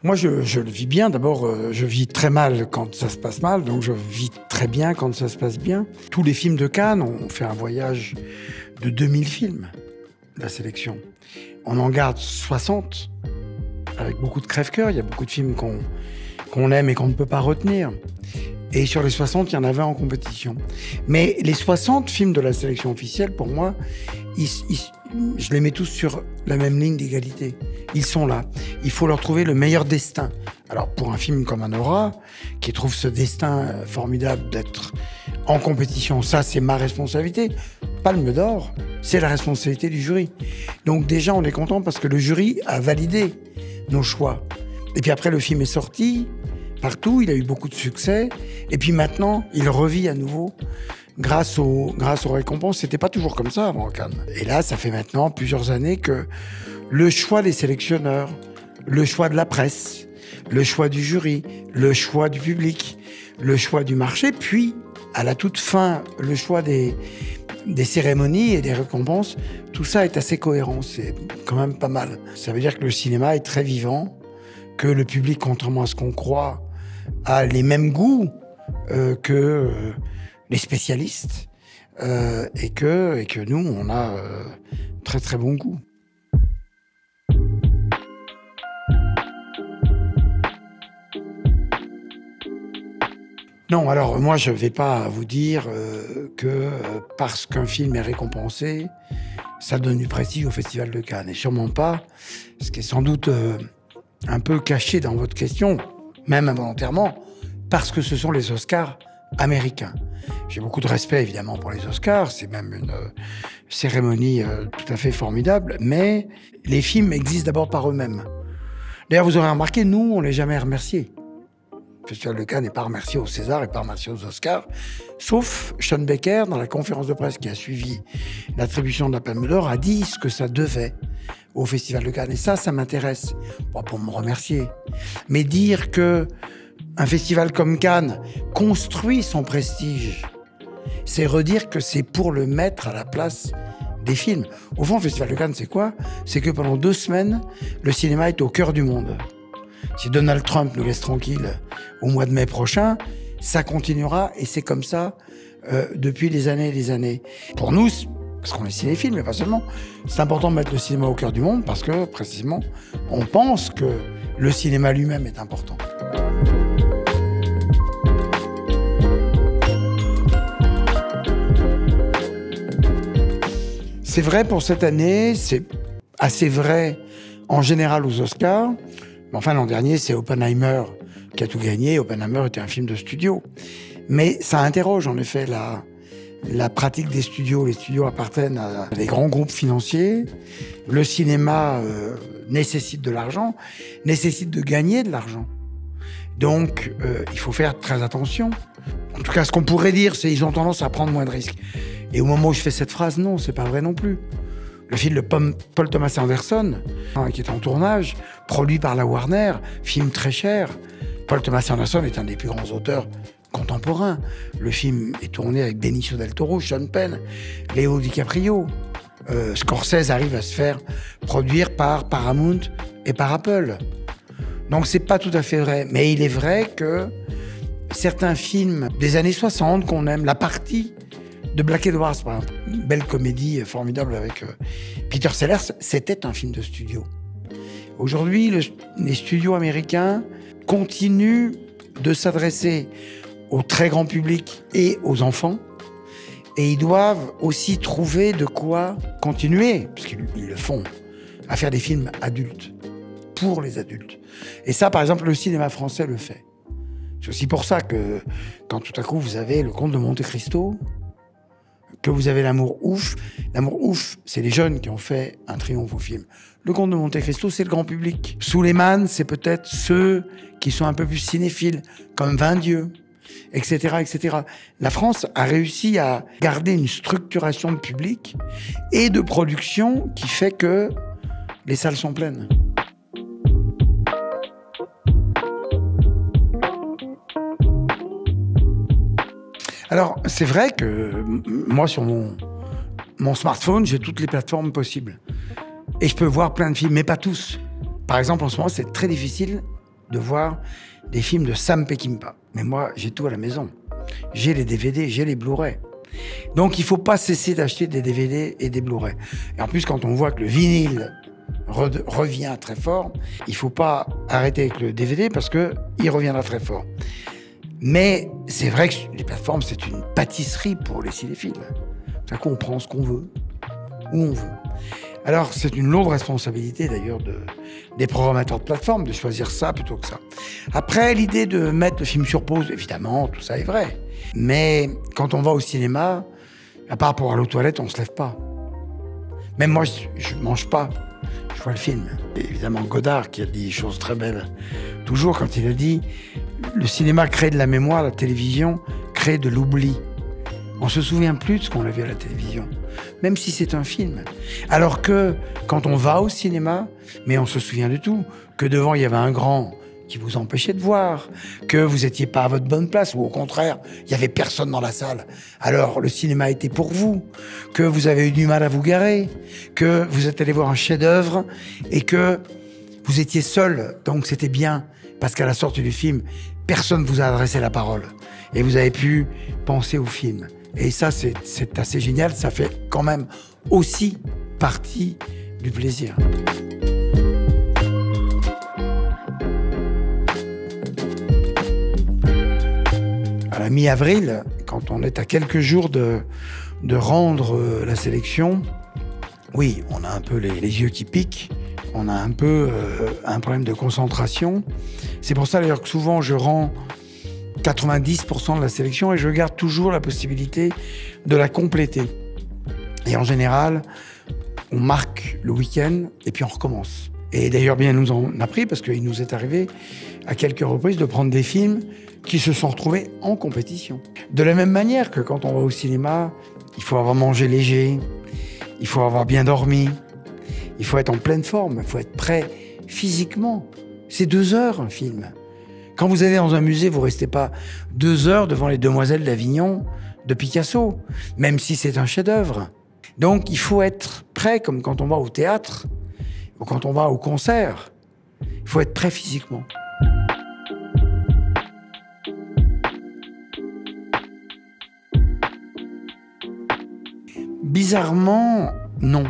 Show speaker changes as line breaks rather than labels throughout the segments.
Moi, je le vis bien. D'abord, je vis très mal quand ça se passe mal, donc je vis très bien quand ça se passe bien. Tous les films de Cannes, on fait un voyage de 2000 films, la sélection. On en garde 60, avec beaucoup de crève-cœur. Il y a beaucoup de films qu'on aime et qu'on ne peut pas retenir. Et sur les 60, il y en avait en compétition. Mais les 60 films de la sélection officielle, pour moi, je les mets tous sur la même ligne d'égalité. Ils sont là. Il faut leur trouver le meilleur destin. Alors, pour un film comme Anora, qui trouve ce destin formidable d'être en compétition, ça, c'est ma responsabilité. Palme d'or, c'est la responsabilité du jury. Donc déjà, on est content parce que le jury a validé nos choix. Et puis après, le film est sorti partout, il a eu beaucoup de succès. Et puis maintenant, il revit à nouveau grâce aux récompenses. C'était pas toujours comme ça avant Cannes. Et là, ça fait maintenant plusieurs années que le choix des sélectionneurs, le choix de la presse, le choix du jury, le choix du public, le choix du marché, puis à la toute fin, le choix des cérémonies et des récompenses, tout ça est assez cohérent. C'est quand même pas mal. Ça veut dire que le cinéma est très vivant, que le public, contrairement à ce qu'on croit, a les mêmes goûts que les spécialistes et que nous, on a très très bon goût. Non, alors moi je ne vais pas vous dire que parce qu'un film est récompensé, ça donne du prestige au Festival de Cannes. Et sûrement pas, ce qui est sans doute un peu caché dans votre question, même involontairement, parce que ce sont les Oscars américains. J'ai beaucoup de respect évidemment pour les Oscars, c'est même une cérémonie tout à fait formidable, mais les films existent d'abord par eux-mêmes. D'ailleurs, vous aurez remarqué, nous, on ne les jamais remerciés. Le Festival de Cannes n'est pas remercié aux Césars et pas remercié aux Oscars, sauf Sean Baker, dans la conférence de presse qui a suivi l'attribution de la Palme d'Or, a dit ce que ça devait au Festival de Cannes. Et ça m'intéresse, pas pour me remercier, mais dire que un festival comme Cannes construit son prestige, c'est redire que c'est pour le mettre à la place des films. Au fond, le Festival de Cannes, c'est quoi? C'est que pendant 2 semaines, le cinéma est au cœur du monde. Si Donald Trump nous laisse tranquilles au mois de mai prochain, ça continuera et c'est comme ça depuis des années et des années. Pour nous, parce qu'on est cinéphile, mais pas seulement, c'est important de mettre le cinéma au cœur du monde parce que, précisément, on pense que le cinéma lui-même est important. C'est vrai pour cette année, c'est assez vrai en général aux Oscars. Mais enfin, l'an dernier, c'est Oppenheimer qui a tout gagné. Oppenheimer était un film de studio. Mais ça interroge en effet la pratique des studios. Les studios appartiennent à des grands groupes financiers. Le cinéma nécessite de l'argent, nécessite de gagner de l'argent. Donc, il faut faire très attention. En tout cas, ce qu'on pourrait dire, c'est qu'ils ont tendance à prendre moins de risques. Et au moment où je fais cette phrase, non, c'est pas vrai non plus. Le film de Paul Thomas Anderson, qui est en tournage, produit par la Warner, film très cher. Paul Thomas Anderson est un des plus grands auteurs contemporains. Le film est tourné avec Benicio del Toro, Sean Penn, Leo DiCaprio. Scorsese arrive à se faire produire par Paramount et par Apple. Donc c'est pas tout à fait vrai. Mais il est vrai que certains films des années 60 qu'on aime, La Partie de Black Edwards, par exemple, une belle comédie formidable avec Peter Sellers, c'était un film de studio. Aujourd'hui, les studios américains continuent de s'adresser au très grand public et aux enfants, et ils doivent aussi trouver de quoi continuer, parce qu'ils le font, à faire des films adultes, pour les adultes. Et ça, par exemple, le cinéma français le fait. C'est aussi pour ça que, quand tout à coup vous avez Le Comte de Monte-Cristo, que vous avez L'Amour ouf. L'Amour ouf, c'est les jeunes qui ont fait un triomphe au film. Le Comte de Monte-Cristo, c'est le grand public. Suleiman, c'est peut-être ceux qui sont un peu plus cinéphiles, comme 20 Dieux, etc., etc. La France a réussi à garder une structuration de public et de production qui fait que les salles sont pleines. Alors, c'est vrai que moi, sur mon smartphone, j'ai toutes les plateformes possibles. Et je peux voir plein de films, mais pas tous. Par exemple, en ce moment, c'est très difficile de voir des films de Sam Peckinpah. Mais moi, j'ai tout à la maison. J'ai les DVD, j'ai les Blu-ray. Donc, il ne faut pas cesser d'acheter des DVD et des Blu-ray. Et en plus, quand on voit que le vinyle revient très fort, il ne faut pas arrêter avec le DVD parce qu'il reviendra très fort. Mais c'est vrai que les plateformes, c'est une pâtisserie pour les cinéphiles. C'est-à-dire qu'on prend ce qu'on veut, où on veut. Alors, c'est une lourde responsabilité, d'ailleurs, des programmateurs de plateformes, de choisir ça plutôt que ça. Après, l'idée de mettre le film sur pause, évidemment, tout ça est vrai. Mais quand on va au cinéma, à part pour aller aux toilettes, on ne se lève pas. Même moi, je ne mange pas. Je vois le film. Et évidemment, Godard, qui a dit des choses très belles, toujours quand il a dit « Le cinéma crée de la mémoire, la télévision crée de l'oubli ». On se souvient plus de ce qu'on a vu à la télévision, même si c'est un film. Alors que quand on va au cinéma, mais on se souvient de tout, que devant il y avait un grand qui vous empêchait de voir, que vous n'étiez pas à votre bonne place, ou au contraire, il n'y avait personne dans la salle. Alors le cinéma était pour vous, que vous avez eu du mal à vous garer, que vous êtes allé voir un chef-d'œuvre et que vous étiez seul, donc c'était bien, parce qu'à la sortie du film, personne ne vous a adressé la parole et vous avez pu penser au film. Et ça, c'est assez génial, ça fait quand même aussi partie du plaisir. À la mi-avril, quand on est à quelques jours de rendre la sélection, oui, on a un peu les yeux qui piquent, on a un peu un problème de concentration. C'est pour ça d'ailleurs que souvent je rends 90% de la sélection et je garde toujours la possibilité de la compléter. Et en général, on marque le week-end et puis on recommence. Et d'ailleurs, bien nous en a pris parce qu'il nous est arrivé à quelques reprises de prendre des films qui se sont retrouvés en compétition. De la même manière que quand on va au cinéma, il faut avoir mangé léger, il faut avoir bien dormi, il faut être en pleine forme, il faut être prêt physiquement. C'est 2 heures un film. Quand vous allez dans un musée, vous ne restez pas 2 heures devant les Demoiselles d'Avignon de Picasso, même si c'est un chef-d'œuvre. Donc il faut être prêt, comme quand on va au théâtre ou quand on va au concert. Il faut être prêt physiquement. Bizarrement, non.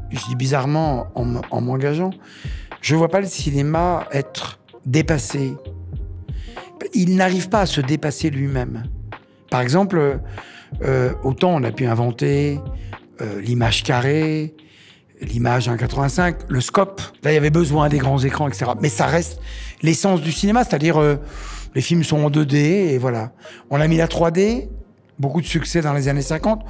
Je dis bizarrement en m'engageant. Je ne vois pas le cinéma être dépassé. Il n'arrive pas à se dépasser lui-même. Par exemple, autant on a pu inventer l'image carrée, l'image 1,85, le scope. Là, il y avait besoin des grands écrans, etc. Mais ça reste l'essence du cinéma, c'est-à-dire les films sont en 2D et voilà. On a mis la 3D, beaucoup de succès dans les années 50,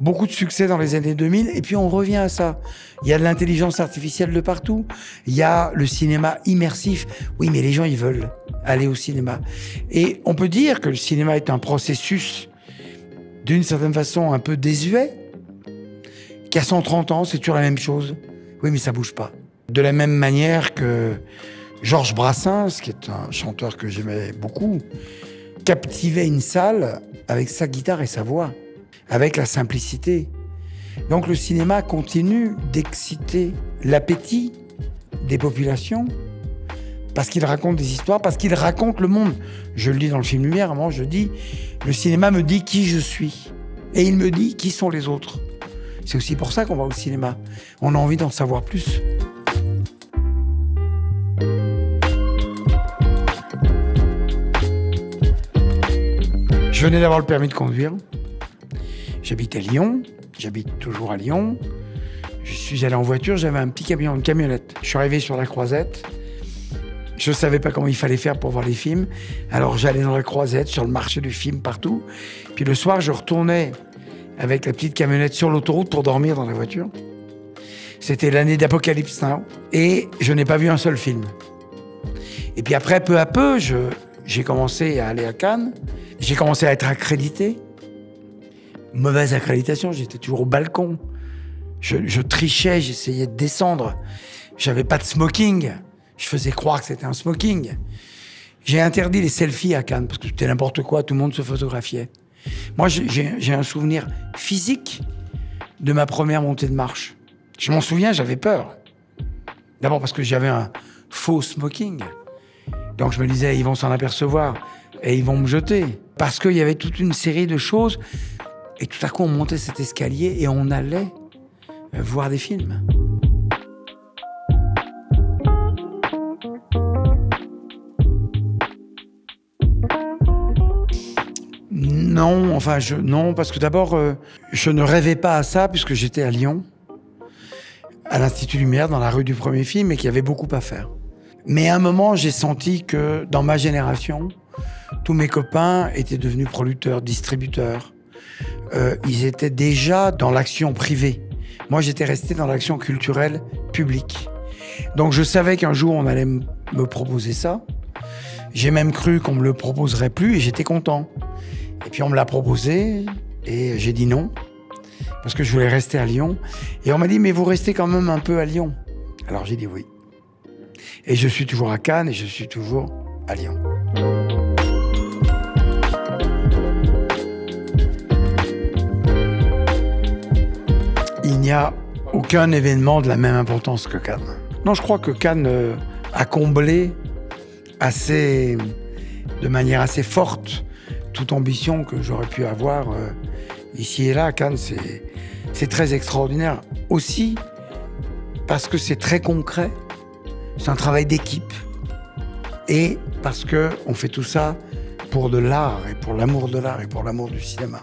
beaucoup de succès dans les années 2000, et puis on revient à ça. Il y a de l'intelligence artificielle de partout, il y a le cinéma immersif. Oui, mais les gens, ils veulent aller au cinéma. Et on peut dire que le cinéma est un processus, d'une certaine façon, un peu désuet, qui a 130 ans, c'est toujours la même chose. Oui, mais ça bouge pas. De la même manière que Georges Brassens, qui est un chanteur que j'aimais beaucoup, captivait une salle avec sa guitare et sa voix, avec la simplicité. Donc le cinéma continue d'exciter l'appétit des populations parce qu'il raconte des histoires, parce qu'il raconte le monde. Je le dis dans le film Lumière, à un moment je dis « Le cinéma me dit qui je suis et il me dit qui sont les autres ». C'est aussi pour ça qu'on va au cinéma. On a envie d'en savoir plus. Je venais d'avoir le permis de conduire. J'habite à Lyon, j'habite toujours à Lyon. Je suis allé en voiture, j'avais un petit camion, une camionnette. Je suis arrivé sur la Croisette. Je ne savais pas comment il fallait faire pour voir les films. Alors j'allais dans la Croisette, sur le marché du film, partout. Puis le soir, je retournais avec la petite camionnette sur l'autoroute pour dormir dans la voiture. C'était l'année d'Apocalypse Now. Et je n'ai pas vu un seul film. Et puis après, peu à peu, j'ai commencé à aller à Cannes. J'ai commencé à être accrédité. Mauvaise accréditation, j'étais toujours au balcon. Je trichais, j'essayais de descendre. J'avais pas de smoking. Je faisais croire que c'était un smoking. J'ai interdit les selfies à Cannes, parce que c'était n'importe quoi, tout le monde se photographiait. Moi, j'ai un souvenir physique de ma première montée de marche. Je m'en souviens, j'avais peur. D'abord parce que j'avais un faux smoking. Donc je me disais, ils vont s'en apercevoir et ils vont me jeter. Parce qu'il y avait toute une série de choses. Et tout à coup, on montait cet escalier et on allait voir des films. Non, enfin, non, parce que d'abord, je ne rêvais pas à ça puisque j'étais à Lyon, à l'Institut Lumière, dans la rue du premier film, et qu'il y avait beaucoup à faire. Mais à un moment, j'ai senti que dans ma génération, tous mes copains étaient devenus producteurs, distributeurs. Ils étaient déjà dans l'action privée. Moi, j'étais resté dans l'action culturelle publique. Donc, je savais qu'un jour, on allait me proposer ça. J'ai même cru qu'on me le proposerait plus et j'étais content. Et puis, on me l'a proposé et j'ai dit non parce que je voulais rester à Lyon. Et on m'a dit, mais vous restez quand même un peu à Lyon. Alors, j'ai dit oui. Et je suis toujours à Cannes et je suis toujours à Lyon. Il n'y a aucun événement de la même importance que Cannes. Non, je crois que Cannes a comblé de manière assez forte toute ambition que j'aurais pu avoir ici et là. Cannes, c'est très extraordinaire. Aussi parce que c'est très concret. C'est un travail d'équipe. Et parce qu'on fait tout ça pour de l'art et pour l'amour de l'art et pour l'amour du cinéma.